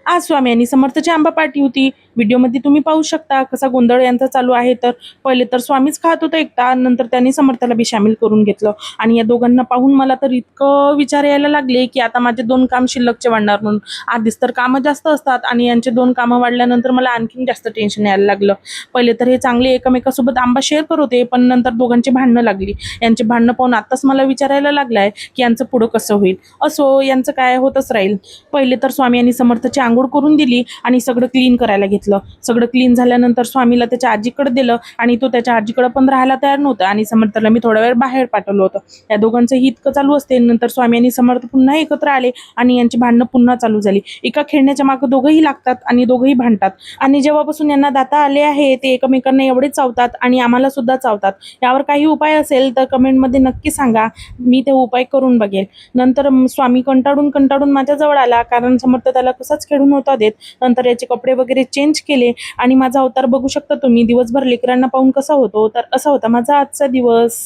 आज स्वामी आणि समर्थची आंबा पार्टी होती. व्हिडिओमध्ये तुम्ही पाहू शकता कसा गोंधळ यांचा चालू आहे. तर पहिले तर स्वामीच खात होता एकटा, नंतर त्यांनी समर्थाला बी सामील करून घेतलं. आणि या दोघांना पाहून मला तर इतकं विचार यायला लागले की आता माझे 2 काम शिल्लकचे वाढणार म्हणून. आधीच तर कामं जास्त असतात आणि यांचे 2 कामं वाढल्यानंतर मला आणखीन जास्त टेन्शन यायला लागलं. पहिले तर हे चांगले एकमेकांसोबत आंबा शेअर करत होते, पण नंतर दोघांची भांडणं लागली. यांचे भांडणं पाहून आत्ताच मला विचारायला लागलाय की यांचं पुढं कसं होईल. असो, यांचं काय होतच राहील. पहिले तर स्वामी आणि समर्थची आंघोळ करून दिली आणि सगळं क्लीन करायला घेतलं. सगळं क्लीन झाल्यानंतर स्वामीला त्याच्या आजीकडे दिलं आणि तो त्याच्या आजीकडे पण राहायला तयार नव्हता आणि समर्थला मी थोडा वेळ बाहेर पाठवलं होतं. या दोघांचंही इतकं चालू असते. नंतर स्वामी आणि समर्थ पुन्हा एकत्र आले आणि यांची भांडणं पुन्हा चालू झाली. एका खेळण्याच्या मागे दोघंही लागतात आणि दोघंही भांडतात. आणि जेव्हापासून यांना दाता आले आहे ते एकमेकांना एवढे चावतात आणि आम्हाला सुद्धा चावतात. यावर काही उपाय असेल तर कमेंटमध्ये नक्की सांगा, मी ते उपाय करून बघेल. नंतर स्वामी कंटाळून माझ्याजवळ आला, कारण समर्थ त्याला कसाच खेळून होता देत. नंतर याचे कपडे वगैरे चेंज केले आणि माझा अवतार बघू शकता तुम्ही. दिवसभर लेकरांना पाहून कसा होतो, तर असा होता माझा आजचा दिवस.